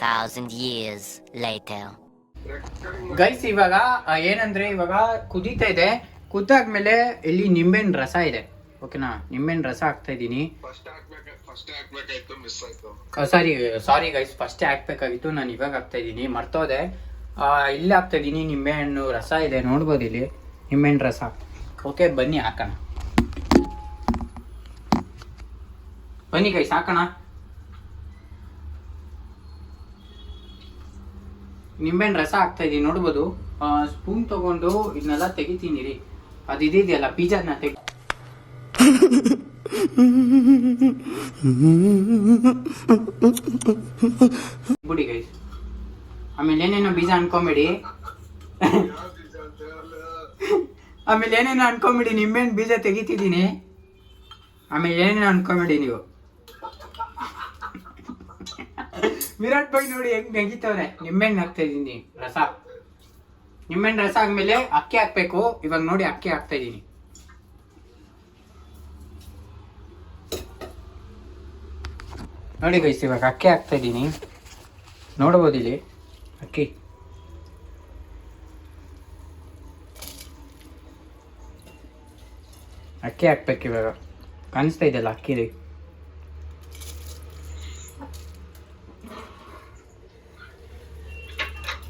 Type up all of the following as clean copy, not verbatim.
2,000 years later. Guys ಇವಾಗ ಏನಂದ್ರೆ ಇವಾಗ ಕುದೀತಾ ಇದೆ. ಕುದ್ದಾದ್ಮೇಲೆ ಇಲ್ಲಿ ನಿಂಬೆಹಣ್ಣು ರಸ ಇದೆ. ಓಕೆನಾ, ನಿಂಬೆಹಣ್ಣು ರಸ ಹಾಕ್ತಾ ಇದ್ದೀನಿ. ಸಾರಿ ಗೈಸ್, ಫಸ್ಟ್ ಹಾಕ್ಬೇಕಾಗಿತ್ತು, ನಾನು ಇವಾಗ ಹಾಕ್ತಾ ಇದ್ದೀನಿ, ಮರ್ತೋದೆ. ಇಲ್ಲಿ ಹಾಕ್ತಾ ಇದ್ದೀನಿ. ನಿಂಬೆಹಣ್ಣು ರಸ ಇದೆ, ನೋಡ್ಬೋದು ಇಲ್ಲಿ ನಿಂಬೆಹಣ್ಣು ರಸ. ಓಕೆ, ಬನ್ನಿ ಹಾಕೋಣ. ಬನ್ನಿ ಗೈಸ್ ಹಾಕೋಣ. ನಿಂಬೆಹಣ್ಣು ರಸ ಹಾಕ್ತಾ ಇದ್ದೀನಿ, ನೋಡ್ಬೋದು. ಸ್ಪೂನ್ ತಗೊಂಡು ಇದನ್ನೆಲ್ಲ ತೆಗಿತೀನಿ ರೀ. ಅದು ಇದೆಯಲ್ಲ ಪಿಜ್ಜಾನ ಬಿಡಿ ಗೈಸ್. ಆಮೇಲೆ ಏನೇನೋ ಬೀಜ ಅನ್ಕೊಂಬೇಡಿ. ನಿಂಬೆಹಣ್ಣು ಬೀಜ ತೆಗಿತಿದ್ದೀನಿ. ಆಮೇಲೆ ಏನೇನೋ ಅನ್ಕೊಂಬೇಡಿ ನೀವು. ವಿರಾಟ್ ಬಾಯ್ ನೋಡಿ ಹೆಂಗ್ ನೆಗಿತವ್ರೆ. ನಿಂಬೆಹಣ್ಣು ಹಾಕ್ತಾ ಇದ್ದೀನಿ ರಸ. ನಿಂಬೆಹಣ್ಣು ರಸ ಆದ್ಮೇಲೆ ಅಕ್ಕಿ ಹಾಕ್ಬೇಕು. ಇವಾಗ ನೋಡಿ ಅಕ್ಕಿ ಹಾಕ್ತಾ ಇದ್ದೀನಿ. ನೋಡಿ ಗೈಸ್, ಇವಾಗ ಅಕ್ಕಿ ಹಾಕ್ತಾ ಇದ್ದೀನಿ, ನೋಡ್ಬೋದು ಇಲ್ಲಿ ಅಕ್ಕಿ ಹಾಕ್ಬೇಕು. ಇವಾಗ ಕಾಣಿಸ್ತಾ ಇದೆಯಲ್ಲ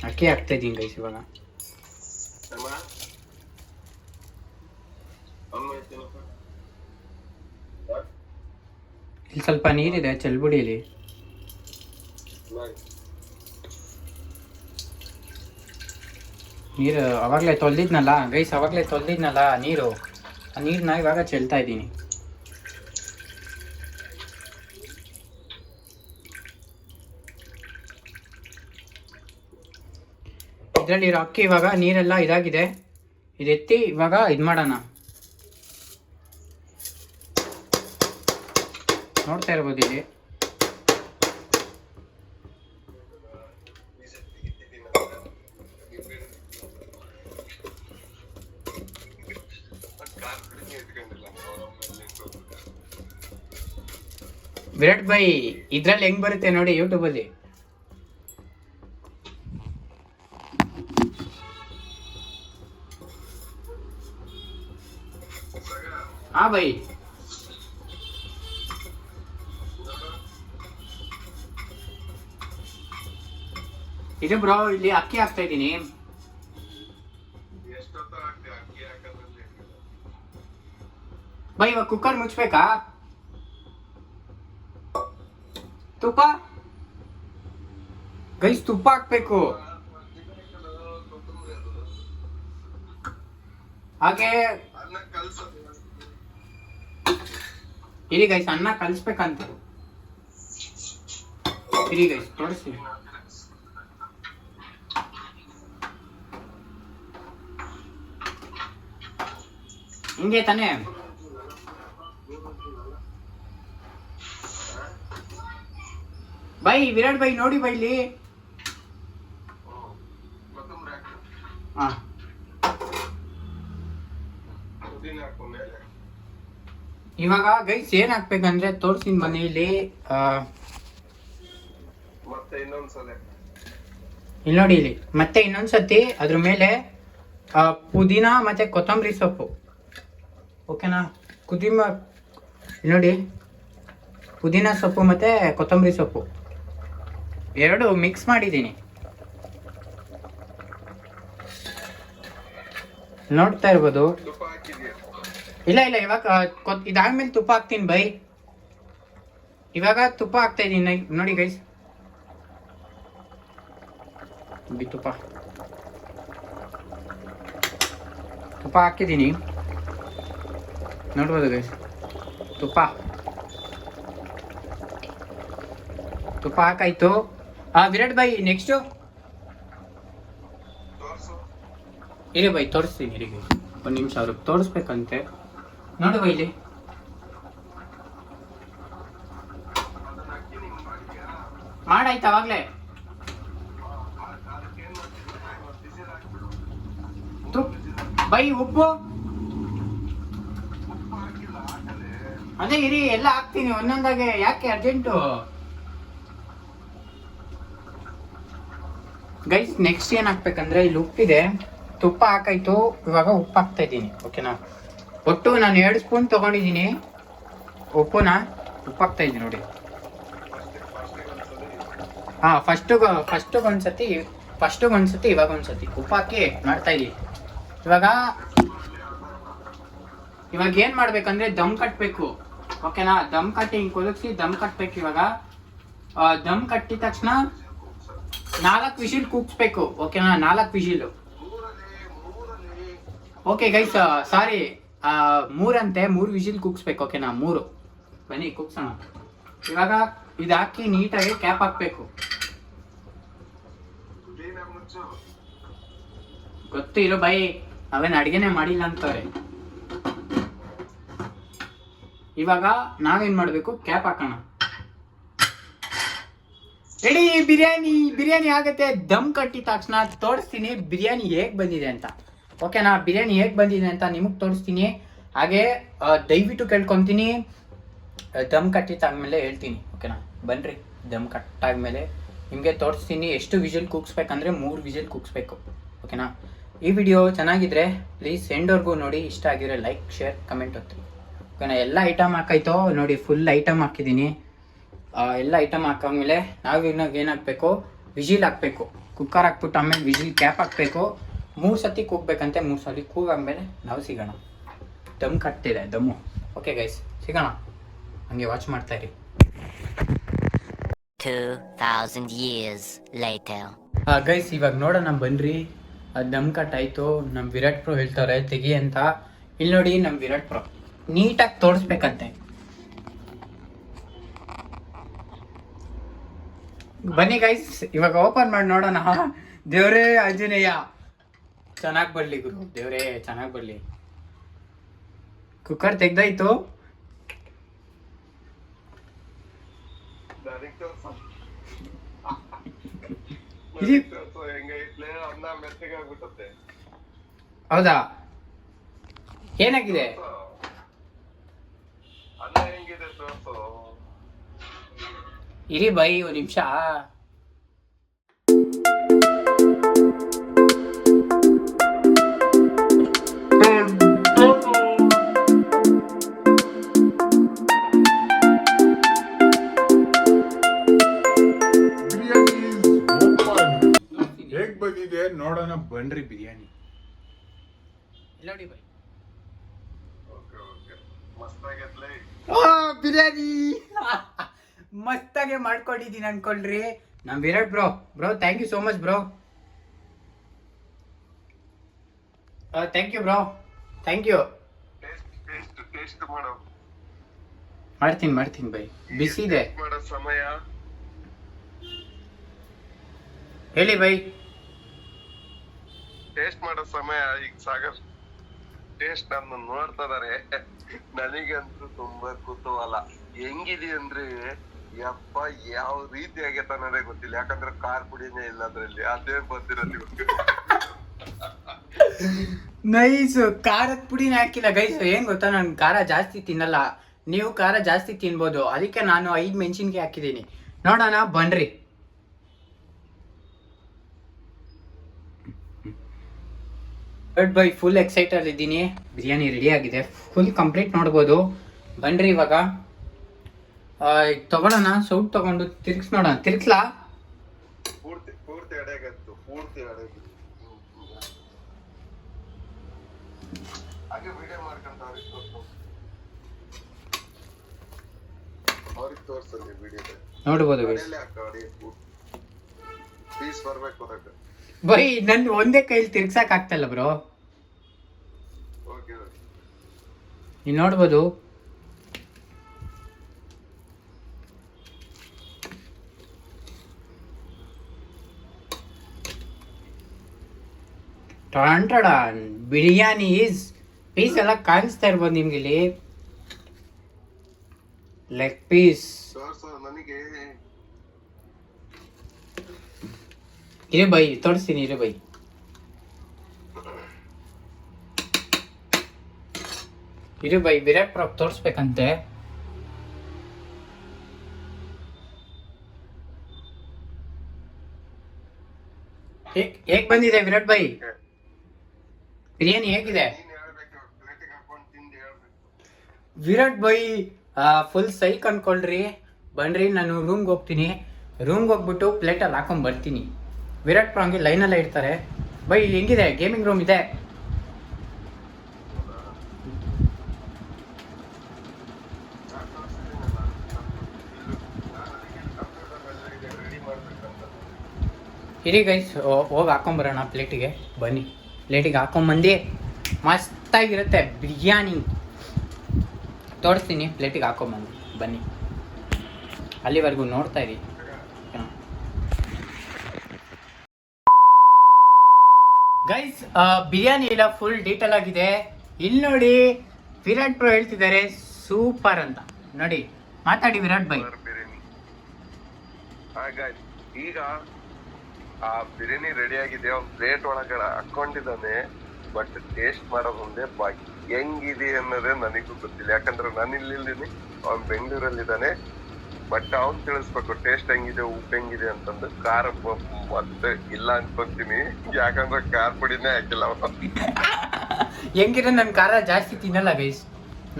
ಅಕ್ಕಿ ಹಾಕ್ತಾ ಇದ್ದೀನಿ ಗೈಸ್. ಇವಾಗ ಇಲ್ಲಿ ಸ್ವಲ್ಪ ನೀರಿದೆ, ಚೆಲ್ಬುಡಿಯಲ್ಲಿ. ನೀರು ಅವಾಗಲೇ ತೊಳೆದಿದ್ನಲ್ಲ ಗೈಸ್, ನೀರು. ಆ ನೀರನ್ನ ಇವಾಗ ಚೆಲ್ತಾ ಇದ್ದೀನಿ. ಇದರಲ್ಲಿರೋ ಅಕ್ಕಿ ಇವಾಗ ನೀರೆಲ್ಲ ಇದಾಗಿದೆ. ಇದೆತ್ತಿ ಇವಾಗ ಇದು ಮಾಡೋಣ. ನೋಡ್ತಾ ಇರ್ಬೋದು ಇಲ್ಲಿ. ವಿರಾಟ್ ಬಾಯ್ ಇದ್ರಲ್ಲಿ ಹೆಂಗ್ ಬರುತ್ತೆ ನೋಡಿ ಯೂಟ್ಯೂಬಲ್ಲಿ. ಹಾ ಬೈ, ಇದು ಬ್ರೋ ಇಲ್ಲಿ ಅಕ್ಕಿ ಹಾಕ್ತಾ ಇದ್ದೀನಿ. ಬೈ ಇವಾಗ ಕುಕ್ಕರ್ ಮುಚ್ಬೇಕಾ? ತುಪ್ಪ ಗೈಸ್, ತುಪ್ಪ ಹಾಕ್ಬೇಕು. ಹಾಗೆ ಇಲ್ಲಿ ಗೈಸ್ ಅನ್ನ ಕಲಿಸ್ಬೇಕಂತ. ಇರಿ ಗೈಸ್ ತೋರಿಸ್ತೀನಿ. ಹಿಂಗೆ ತಾನೇ ಬೈ? ವಿರಾಟ್ ಬೈ ನೋಡಿ ಬೈ ಇಲ್ಲಿ. ಹಾ, ಇವಾಗ ಗೈಸ್ ಏನ್ ಹಾಕ್ಬೇಕಂದ್ರೆ ತೋರ್ಸಿನ ಮನೆಯಲ್ಲಿ. ಇಲ್ಲಿ ನೋಡಿ, ಇಲ್ಲಿ ಮತ್ತೆ ಇನ್ನೊಂದ್ಸತಿ ಅದ್ರ ಮೇಲೆ ಪುದೀನ ಮತ್ತೆ ಕೊತ್ತಂಬರಿ ಸೊಪ್ಪು. ಓಕೆನಾ, ನೋಡಿ ಪುದೀನ ಸೊಪ್ಪು ಮತ್ತೆ ಕೊತ್ತಂಬರಿ ಸೊಪ್ಪು ಎರಡು ಮಿಕ್ಸ್ ಮಾಡಿದ್ದೀನಿ. ನೋಡ್ತಾ ಇರ್ಬೋದು. ಇಲ್ಲ ಇವಾಗ ಇದಾದ್ಮೇಲೆ ತುಪ್ಪ ಹಾಕ್ತೀನಿ ಬೈ. ಇವಾಗ ತುಪ್ಪ ಹಾಕ್ತಾ ಇದ್ದೀನಿ ನೋಡಿ ಗೈಸ್. ತುಪ್ಪ ಹಾಕಿದ್ದೀನಿ, ನೋಡ್ಬೋದು ಗೈಸ್. ತುಪ್ಪ ಹಾಕಾಯ್ತು. ವಿರಾಟ್ ಬೈ ನೆಕ್ಸ್ಟು ಇರಿ ಬೈ, ತೋರಿಸ್ತೀನಿ ಇರಿ ಗೈಸ್. ಒಂದು ನಿಮಿಷ ಅವ್ರಿಗೆ ತೋರಿಸ್ಬೇಕಂತೆ. ನೋಡು ಬೈ ಇಲ್ಲಿ. ಮಾಡಾಯ್ತು ಅವಾಗಲೇ. ಬೈ ಉಪ್ಪು ಅದೇ ಇರಿ, ಎಲ್ಲ ಹಾಕ್ತೀನಿ ಒಂದೊಂದಾಗೆ. ಯಾಕೆ ಅರ್ಜೆಂಟು? ಗೈಸ್ ನೆಕ್ಸ್ಟ್ ಏನು ಹಾಕ್ಬೇಕಂದ್ರೆ ಇಲ್ಲಿ ಉಪ್ಪಿದೆ, ತುಪ್ಪ ಹಾಕಾಯ್ತು, ಇವಾಗ ಉಪ್ಪು ಹಾಕ್ತಾ ಇದ್ದೀನಿ. ಓಕೆನಾ, ಒಟ್ಟು ನಾನು 2 ಸ್ಪೂನ್ ತೊಗೊಂಡಿದ್ದೀನಿ ಉಪ್ಪು ಹಾಕ್ತಾ ಇದ್ದೀನಿ ನೋಡಿ. ಹಾಂ, ಫಸ್ಟಿಗೆ ಒಂದ್ಸತಿ ಇವಾಗ ಒಂದ್ಸತಿ ಉಪ್ಪು ಹಾಕಿ ಮಾಡ್ತಾ ಇದ್ದೀನಿ. ಇವಾಗ ಏನು ಮಾಡ್ಬೇಕಂದ್ರೆ ದಮ್ ಕಟ್ಟಬೇಕು. ಓಕೆನಾ, ದಮ್ ಕಟ್ಟಿ ಹಿಂಗೆ ಕೊಲಗಿಸಿ ದಮ್ ಕಟ್ಟಬೇಕು. ಇವಾಗ ದಮ್ ಕಟ್ಟಿದ ತಕ್ಷಣ 4 ವಿಷಿಲ್ ಕೂಗ್ಸ್ಬೇಕು. ಓಕೆನಾ, 4 ವಿಷಿಲು. ಓಕೆ ಗೈಸ್, ಸಾರಿ, 3 ವಿಷಿಲ್ ಕೂಗ್ಸ್ಬೇಕು. ಓಕೆನಾ, 3. ಬನ್ನಿ ಕೂಗ್ಸೋಣ. ಇವಾಗ ಇದು ಹಾಕಿ ನೀಟಾಗಿ ಕ್ಯಾಪ್ ಹಾಕ್ಬೇಕು. ಗೊತ್ತು ಇರೋ ಬೈ, ಅವೇನು ಅಡುಗೆನೇ ಮಾಡಿಲ್ಲ ಅಂತಾರೆ. ಇವಾಗ ನಾವೇನ್ ಮಾಡಬೇಕು, ಕ್ಯಾಪ್ ಹಾಕೋಣ. ರೆಡಿ, ಬಿರಿಯಾನಿ ಆಗುತ್ತೆ. ದಮ್ ಕಟ್ಟಿದ ತಕ್ಷಣ ತೋರಿಸ್ತೀನಿ ಬಿರಿಯಾನಿ ಹೇಗೆ ಬಂದಿದೆ ಅಂತ. ಓಕೆನಾ, ಬಿರಿಯಾನಿ ಹೇಗೆ ಬಂದಿದೆ ಅಂತ ನಿಮಗೆ ತೋರಿಸ್ತೀನಿ. ಹಾಗೆ ದಯವಿಟ್ಟು ಕೇಳ್ಕೊತೀನಿ, ದಮ್ ಕಟ್ಟಿದ್ದಾದ್ಮೇಲೆ ಹೇಳ್ತೀನಿ. ಓಕೆನಾ, ಬನ್ನಿರಿ. ದಮ್ ಕಟ್ಟಾದ್ಮೇಲೆ ನಿಮಗೆ ತೋರಿಸ್ತೀನಿ ಎಷ್ಟು ವಿಷಲ್ ಕೂಗ್ಸ್ಬೇಕಂದ್ರೆ 3 ವಿಷಲ್ ಕೂಗ್ಸ್ಬೇಕು. ಓಕೆನಾ, ಈ ವಿಡಿಯೋ ಚೆನ್ನಾಗಿದ್ರೆ ಪ್ಲೀಸ್ ಎಂಡ್ವರೆಗೂ ನೋಡಿ. ಇಷ್ಟ ಆಗಿದ್ರೆ ಲೈಕ್, ಶೇರ್, ಕಮೆಂಟ್ ಒತ್ತಿ. ಓಕೆನಾ, ಎಲ್ಲ ಐಟಮ್ ಹಾಕಾಯ್ತು ನೋಡಿ, ಫುಲ್ ಐಟಮ್ ಹಾಕಿದ್ದೀನಿ. ಎಲ್ಲ ಐಟಮ್ ಹಾಕಾದ್ಮೇಲೆ ನಾವು ಇವಾಗ ಏನು ಹಾಕಬೇಕು, ವಿಜಿಲ್ ಹಾಕಬೇಕು. ಕುಕ್ಕರ್ ಹಾಕ್ಬಿಟ್ಟು ಆಮೇಲೆ ವಿಜಿಲ್ ಕ್ಯಾಪ್ ಹಾಕಬೇಕು. 3 ಸತಿ ಕೂಗಬೇಕಂತೆ. 3 ಸತಿ ಕೂಗಾದ್ಮೇಲೆ ನಾವು ಸಿಗೋಣ. ದಮ್ ಕಟ್ತಿದೆ ದಮ್ಮು. ಓಕೆ ಗೈಸ್, ಸಿಗೋಣ. ಹಂಗೆ ವಾಚ್ ಮಾಡ್ತಾ ಇರಿ. 2000 years later. ಗೈಸ್, ಇವಾಗ ನೋಡೋಣ ಬನ್ನಿರಿ. ದಮ್ ಕಟ್ ಆಯಿತು. ನಮ್ಮ ವಿರಾಟ್ ಪ್ರೋ ಹೇಳ್ತಾರೆ ತೆಗಿ ಅಂತ. ಇಲ್ಲಿ ನೋಡಿ, ನಮ್ಮ ವಿರಾಟ್ ಪ್ರೋ ನೀಟಾಗಿ ತೋರಿಸ್ಬೇಕಂತೆ. ಬನ್ನಿ ಗೈಸ್, ಇವಾಗ ಓಪನ್ ಮಾಡಿ ನೋಡೋಣ. ದೇವ್ರೇ ಆಂಜನೇಯ ಚೆನ್ನಾಗಿ ಬರಲಿ ಗುರು, ದೇವ್ರೇ ಚೆನ್ನಾಗಿ ಬರಲಿ. ಕುಕ್ಕರ್ ತೆಗ್ದಾಯ್ತು. ಹೌದಾ, ಏನಾಗಿದೆ? ಇರಿ ಬೈ, 1 ನಿಮಿಷ. ಹೇಗ್ ಬಂದಿದೆ ನೋಡೋಣ ಬನ್ರಿ. ಬಿರಿಯಾನಿ ನೋಡಿ ಬೈ. ಬಿರಿಯಾನಿ ಮಸ್ತಾಗೆ ಮಾಡ್ಕೊಂಡಿದ್ದೀನಿ ಅನ್ಕೊಳ್ರಿ ನಮ್ Virat bro. Thank you so much bro. Thank you bro, thank you. ಮಾಡ್ತೀನಿ ಬೈ, ಬಿಸಿ ಇದೆ. ಹೇಳಿ ಬೈ. ಟೇಸ್ಟ್ ಮಾಡೋ ಸಮಯ ಈಗ. ಸಾಗರ್ ಟೇಸ್ಟ್ ನನ್ನ ನೋಡ್ತಾ ಇದಾರೆ. ನನಗಂತೂ ತುಂಬಾ ಕುತೂಹಲ. ಹೆಂಗಿದೆ ಅಂದ್ರೆ ಯಪ್ಪ, ಯಾವ ರೀತಿ ಆಗೈತೆ ಅನ್ನೋದೇ ಗೊತ್ತಿಲ್ಲ. ಯಾಕಂದ್ರೆ ಖಾರ ಪುಡಿನೇ ಇಲ್ಲ ಅದ್ರಲ್ಲಿ. ಅದೇ ಬಂದಿರೋದು. ನೈಸ್. ಖಾರದ ಪುಡಿನೇ ಹಾಕಿಲ್ಲ ಗೈಸ್. ಏನ್ ಗೊತ್ತಾ, ನಾನು ಖಾರ ಜಾಸ್ತಿ ತಿನ್ನಲ್ಲ. ನೀವು ಖಾರ ಜಾಸ್ತಿ ತಿನ್ಬೋದು, ಅದಕ್ಕೆ ನಾನು 5 ಮೆಣಸಿನ್ಕಾಯಿ ಹಾಕಿದ್ದೀನಿ. ನೋಡೋಣ ಬನ್ರಿ. ಬೈ ಫುಲ್ ಎಕ್ಸೈಟೆಡ್ ಇದ್ದೀನಿ. ಬಿರಿಯಾನಿ ರೆಡಿ ಆಗಿದೆ, ಫುಲ್ ಕಂಪ್ಲೀಟ್ ನೋಡ್ಬೋದು. ಬನ್ರಿ ಇವಾಗ ತಗೊಳ್ಳೋಣ. ಸೌಟ್ ತಗೊಂಡು ತಿರ್ಗ್ಸ್ ನೋಡೋಣ. ತಿರ್ಗ್ಸ್ಲಾ? ಪೂರ್ತಿ ಅಡೆಗತ್ತು. ಹಾಗೆ ವಿಡಿಯೋ ಮಾಡ್ಕೊಂತ ಅವ್ರಿಗೆ ತೋರ್ಸಲ್ಲಿ ವಿಡಿಯೋದಲ್ಲಿ ನೋಡ್ಬೋದು ಪೀಸ್ ಬರ್ಬೇಕು ಅದಕ್ಕೆ. ಬೈ ನನ್ ಒಂದೇ ಕೈಲಿ ತಿರ್ಗ್ಸಕ್ ಆಗ್ತಲ್ಲ ಬ್ರೋ. ನೀವು ನೋಡ್ಬೋದು. ಬಿರಿಯಾನಿ ಈಸ್ ಪೀಸ್ ಎಲ್ಲ ಕಾಣಿಸ್ತಾ ಇರ್ಬೋದು ನಿಮ್ಗೆ ಇಲ್ಲಿ. ಲೆಗ್ ಪೀಸ್ ನನಗೆ ಇರು ಬೈ, ತೋರಿಸ್ತೀನಿ ಇರು ಬೈ. ವಿರಾಟ್ ಪ್ರಾಪ್ ತೋರಿಸ್ಬೇಕಂತೆ. ಹೇಗ್ ಬಂದಿದೆ ವಿರಾಟ್ ಭಾಯ್? ಬಿರಿಯಾನಿ ಹೇಗಿದೆ? ನೀನ್ ಹೇಳ್ಬೇಕು, ಪ್ಲೇಟಿಗೆ ಹಾಕೊಂಡು ತಿಂದು ಹೇಳ್ಬೇಕು. ವಿರಾಟ್ ಭಾಯ್ ಫುಲ್ ಸೈಕ್ ಅನ್ಕೊಳ್ರಿ. ಬನ್ರಿ, ನಾನು ರೂಮ್ಗೆ ಹೋಗ್ತೀನಿ. ರೂಮ್ಗೆ ಹೋಗ್ಬಿಟ್ಟು ಪ್ಲೇಟಲ್ಲಿ ಹಾಕೊಂಡ್ ಬರ್ತೀನಿ. ವಿರಾಟ್ ಪ್ರೋ ಹಂಗೆ ಲೈನಲ್ಲೇ ಇರ್ತಾರೆ. ಬೈ ಹೆಂಗಿದೆ? ಗೇಮಿಂಗ್ ರೂಮ್ ಇದೆ. ಇರಿ ಗೈಸ್, ಹೋಗಿ ಹಾಕೊಂಬರೋಣ ಪ್ಲೇಟಿಗೆ. ಬನ್ನಿ, ಪ್ಲೇಟಿಗೆ ಹಾಕೊಂಬಂದು ಮಸ್ತಾಗಿರುತ್ತೆ ಬಿರಿಯಾನಿ. ತೋರಿಸ್ತೀನಿ, ಪ್ಲೇಟಿಗೆ ಹಾಕೊಂಬಂದು ಬನ್ನಿ. ಅಲ್ಲಿವರೆಗೂ ನೋಡ್ತಾ ಇರಿ. ಗೈಸ್, ಬಿರಿಯಾನಿ ಎಲ್ಲ ಫುಲ್ ಡೀಟೇಲ್ ಆಗಿದೆ. ಇಲ್ಲಿ ನೋಡಿ, ವಿರಾಟ್ ಪ್ರೋ ಹೇಳ್ತಿದ್ದಾರೆ ಸೂಪರ್ ಅಂತ. ನೋಡಿ, ಮಾತಾಡಿ ವಿರಾಟ್ ಭಾಯ್. ಬಿರಿಯಾನಿ ಹಾಗಾಗಿ ಈಗ ಆ ಬಿರಿಯಾನಿ ರೆಡಿ ಆಗಿದೆ. ಅವ್ನ್ ಪ್ಲೇಟ್ ಒಳಗಡೆ ಹಾಕೊಂಡಿದ್ದಾನೆ. ಬಟ್ ಟೇಸ್ಟ್ ಮಾಡೋ ಮುಂದೆ ಬಾಕಿ ಹೆಂಗಿದೆ ಅನ್ನೋದೇ ನನಗೂ ಗೊತ್ತಿಲ್ಲ. ಯಾಕಂದ್ರೆ ನಾನು ಇಲ್ಲಿದ್ದೀನಿ, ಅವ್ನ್ ಬೆಂಗಳೂರಲ್ಲಿದ್ದಾನೆ. ಬಟ್ ಅವ್ನ್ ತಿಳಿಸ್ಬೇಕು ಟೇಸ್ಟ್ ಹೆಂಗಿದೆ, ಉಪ್ಪು ಹೆಂಗಿದೆ ಅಂತಂದು. ಖಾರ ಮತ್ತೆ ಇಲ್ಲ ಅನ್ಕೊಂತೀನಿ, ಯಾಕಂದ್ರೆ ಖಾರ ಪುಡಿನೇ ಹಾಕಿಲ್ಲ ಅವನು. ಹೆಂಗಿದ್ರೆ ನನ್ನ ಖಾರ ಜಾಸ್ತಿ ತಿನ್ನಲ್ಲ ಗೈಸ್.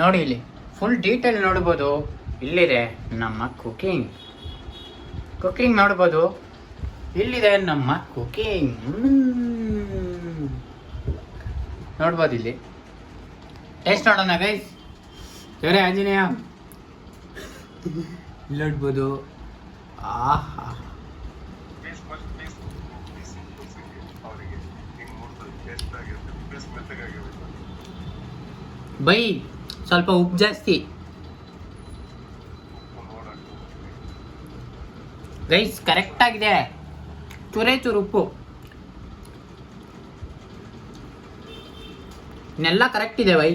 ನೋಡಿ, ಇಲ್ಲಿ ಫುಲ್ ಡೀಟೇಲ್ ನೋಡ್ಬೋದು. ಇಲ್ಲಿದೆ ನಮ್ಮ ಕುಕಿಂಗ್ ನೋಡ್ಬೋದು. ಇಲ್ಲಿದೆ ನಮ್ಮ ಕುಕಿಂಗ್ ನೋಡ್ಬೋದು. ಇಲ್ಲಿ ಟೇಸ್ಟ್ ನೋಡೋಣ ಗೈಸ್. ಇವರೇ ಆಂಜನೇಯ ಇಲ್ಲಿ ನೋಡ್ಬೋದು. ಆಹಾ, ಬೈ ಸ್ವಲ್ಪ ಉಪ್ಪು ಜಾಸ್ತಿ ಗೈಸ್. ಕರೆಕ್ಟ್ ಆಗಿದೆ, ಚೂರು ಉಪ್ಪು. ಇನ್ನೆಲ್ಲ ಕರೆಕ್ಟ್ ಇದೆ ಬೈ.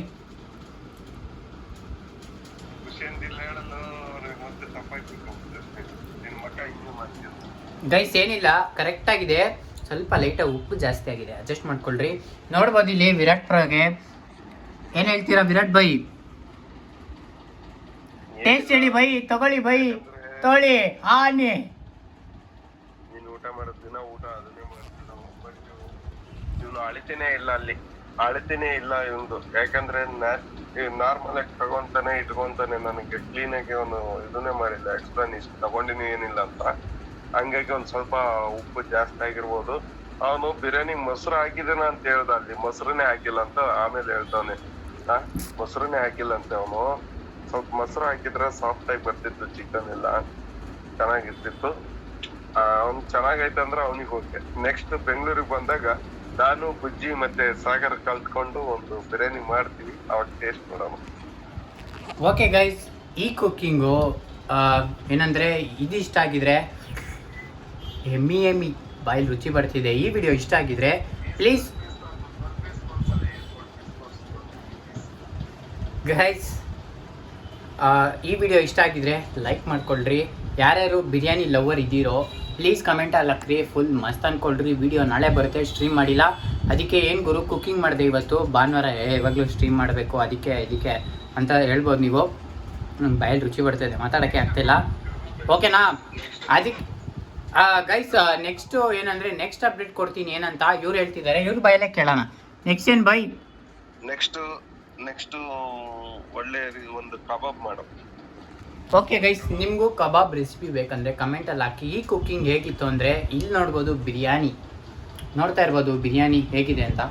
ಗೈಸ್ ಏನಿಲ್ಲ, ಕರೆಕ್ಟ್ ಆಗಿದೆ. ಸ್ವಲ್ಪ ಲೈಟಾಗಿ ಉಪ್ಪು ಜಾಸ್ತಿ ಆಗಿದೆ, ಅಡ್ಜಸ್ಟ್ ಮಾಡ್ಕೊಳ್ರಿ. ನೋಡ್ಬೋದು ಇಲ್ಲಿ ವಿರಾಟ್ ಪ್ರೋಗೆ. ಏನ್ ಹೇಳ್ತೀರಾ ವಿರಾಟ್ ಬೈ? ಟೇಸ್ಟ್ ಹೇಳಿ ಬೈ. ತಗೊಳ್ಳಿ ಬೈ, ತೊಗೊಳ್ಳಿ. ಆನೆ ನೀನು ಊಟ ಮಾಡೋದ್ ದಿನ ಊಟ ಅದನ್ನೇ ಮಾಡ್ತೀವಿ. ಇವನು ಅಳಿತೇನೆ ಇಲ್ಲ, ಅಲ್ಲಿ ಅಳಿತೇನೆ ಇಲ್ಲ ಇವಂದು. ಯಾಕಂದ್ರೆ ನಾರ್ಮಲ್ ಆಗಿ ತಗೊಂತಾನೆ ಇಟ್ಕೊಂತಾನೆ. ನನಗೆ ಕ್ಲೀನ್ ಆಗಿ ಅವನು ಇದನ್ನೇ ಮಾಡಿಲ್ಲ, ಎಕ್ಸ್ಪ್ಲೇನ್ ಇಷ್ಟು ತಗೊಂಡಿನಿ ಏನಿಲ್ಲ ಅಂತ. ಹಂಗಾಗಿ ಒಂದ್ ಸ್ವಲ್ಪ ಉಪ್ಪು ಜಾಸ್ತಿ ಆಗಿರ್ಬೋದು. ಅವನು ಬಿರಿಯಾನಿ ಮೊಸರು ಹಾಕಿದೇನ ಅಂತ ಹೇಳ್ದ, ಅಲ್ಲಿ ಮೊಸರನ್ನೇ ಹಾಕಿಲ್ಲ ಅಂತ ಆಮೇಲೆ ಹೇಳ್ತಾವನೆ. ಮೊಸರನ್ನೇ ಹಾಕಿಲ್ಲ ಅಂತ ಅವನು. ಸ್ವಲ್ಪ ಮೊಸರು ಹಾಕಿದ್ರೆ ಸಾಫ್ಟ್ ಆಗಿ ಬರ್ತಿತ್ತು, ಚಿಕನ್ ಎಲ್ಲ ಚೆನ್ನಾಗಿರ್ತಿತ್ತು. ಅವ್ನ್ ಚೆನ್ನಾಗೈತೆ ಅಂದ್ರೆ ಅವನಿಗೆ ಓಕೆ. ನೆಕ್ಸ್ಟ್ ಬೆಂಗಳೂರಿಗೆ ಬಂದಾಗ ನಾನು ಬುಜ್ಜಿ ಮತ್ತೆ ಸಾಗರ್ ಕಲ್ತ್ಕೊಂಡು ಒಂದು ಬಿರಿಯಾನಿ ಮಾಡ್ತೀವಿ, ಅವಾಗ ಟೇಸ್ಟ್ ಮಾಡೋಣ. ಓಕೆ ಗೈಸ್, ಈ ಕುಕ್ಕಿಂಗು ಏನಂದ್ರೆ ಇದಿಷ್ಟ ಆಗಿದ್ರೆ ಎಮ್ಮಿ ಬಾಯಲ್ಲಿ ರುಚಿ ಬರ್ತಿದೆ. ಈ ವಿಡಿಯೋ ಇಷ್ಟ ಆಗಿದ್ರೆ ಪ್ಲೀಸ್ ಗೈಸ್, ಈ ವಿಡಿಯೋ ಇಷ್ಟ ಆಗಿದ್ರೆ ಲೈಕ್ ಮಾಡ್ಕೊಳ್ರಿ. ಯಾರ್ಯಾರು ಬಿರಿಯಾನಿ ಲವರ್ ಇದ್ದೀರೋ ಪ್ಲೀಸ್ ಕಮೆಂಟಲ್ಲಿ ಹಾಕ್ರಿ. ಫುಲ್ ಮಸ್ತ್ ಅಂದ್ಕೊಳ್ರಿ. ವಿಡಿಯೋ ನಾಳೆ ಬರುತ್ತೆ, ಸ್ಟ್ರೀಮ್ ಮಾಡಿಲ್ಲ. ಅದಕ್ಕೆ ಏನು ಗುರು ಕುಕ್ಕಿಂಗ್ ಮಾಡಿದೆ ಇವತ್ತು ಭಾನುವಾರ, ಯಾವಾಗಲೂ ಸ್ಟ್ರೀಮ್ ಮಾಡಬೇಕು, ಅದಕ್ಕೆ ಅಂತ ಹೇಳ್ಬೋದು ನೀವು. ನಂಗೆ ಬಾಯಲ್ಲಿ ರುಚಿ ಬರ್ತಾಯಿದೆ, ಮಾತಾಡೋಕ್ಕೆ ಆಗ್ತಾಯಿಲ್ಲ. ಓಕೆನಾ? ಅದಕ್ಕೆ ಗೈಸ್ ನೆಕ್ಸ್ಟು ಏನಂದರೆ ನೆಕ್ಸ್ಟ್ ಅಪ್ಡೇಟ್ ಕೊಡ್ತೀನಿ. ಏನಂತ ಇವ್ರು ಹೇಳ್ತಿದ್ದಾರೆ, ಇವ್ರ ಬಾಯಲ್ಲೇ ಕೇಳೋಣ. ನೆಕ್ಸ್ಟ್ ಏನು ಬೈ? ನೆಕ್ಸ್ಟ್ ಒಳ್ಳೆ ಒಂದು ಕಬಾಬ್ ಮಾಡೋ. ಓಕೆ ಗೈಸ್, ನಿಮಗೂ ಕಬಾಬ್ ರೆಸಿಪಿ ಬೇಕಂದರೆ ಕಮೆಂಟಲ್ಲಿ ಹಾಕಿ. ಈ ಕುಕ್ಕಿಂಗ್ ಹೇಗಿತ್ತು ಅಂದರೆ ಇಲ್ಲಿ ನೋಡ್ಬೋದು, ಬಿರಿಯಾನಿ ನೋಡ್ತಾ ಇರ್ಬೋದು ಬಿರಿಯಾನಿ ಹೇಗಿದೆ ಅಂತ.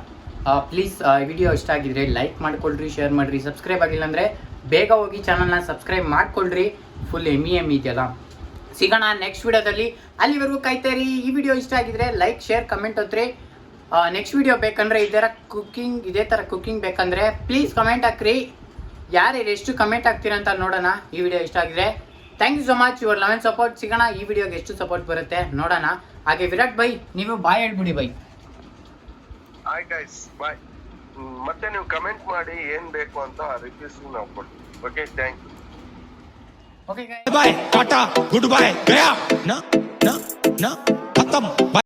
ಪ್ಲೀಸ್ ವಿಡಿಯೋ ಇಷ್ಟ ಆಗಿದ್ರೆ ಲೈಕ್ ಮಾಡ್ಕೊಳ್ರಿ, ಶೇರ್ ಮಾಡಿರಿ. ಸಬ್ಸ್ಕ್ರೈಬ್ ಆಗಿಲ್ಲ ಅಂದರೆ ಬೇಗ ಹೋಗಿ ಚಾನಲ್ನ ಸಬ್ಸ್ಕ್ರೈಬ್ ಮಾಡ್ಕೊಳ್ರಿ. ಫುಲ್ ಎಮ್ಮಿ ಇದೆಯಲ್ಲ. ಸಿಗೋಣ ನೆಕ್ಸ್ಟ್ ವಿಡಿಯೋದಲ್ಲಿ, ಅಲ್ಲಿವರೆಗೂ ಕಾಯ್ತಾಯಿರಿ. ಈ ವಿಡಿಯೋ ಇಷ್ಟ ಆಗಿದ್ರೆ ಲೈಕ್, ಶೇರ್, ಕಮೆಂಟ್ ಹೊತ್ರಿ. ನೆಕ್ಸ್ಟ್ ವಿಡಿಯೋ ಬೇಕಂದರೆ ಇದೇ ಥರ ಕುಕ್ಕಿಂಗ್ ಬೇಕಂದರೆ ಪ್ಲೀಸ್ ಕಮೆಂಟ್ ಹಾಕ್ರಿ. ಯಾರ್ಯಾರು ಎಷ್ಟು ಕಮೆಂಟ್ ಹಾಕ್ತೀರಾ ಅಂತ ನೋಡೋಣ. ಈ ವಿಡಿಯೋ ಇಷ್ಟ ಆಗಿದ್ರೆ thank you so much your love and support. ಸಿಗೋಣ ಈ ವಿಡಿಯೋಗೆ ಎಷ್ಟು ಸಪೋರ್ಟ್ ಬರುತ್ತೆ ನೋಡೋಣ. ಹಾಗೆ ವಿರಾಟ್ ಬೈ, ನೀವು ಬಾಯ್ ಹೇಳ್ಬಿಡಿ ಬೈ. ಹಾಯ್ ಗೈಸ್, ಬಾಯ್. ಮತ್ತೆ ನೀವು ಕಮೆಂಟ್ ಮಾಡಿ ಏನ್ ಬೇಕು ಅಂತ ರಿವ್ಯೂಸ್ ನಾವು ಕೊಡ್ತೀವಿ. Okay, thank you. Okay bye tata good bye गया ना ना ना खत्म।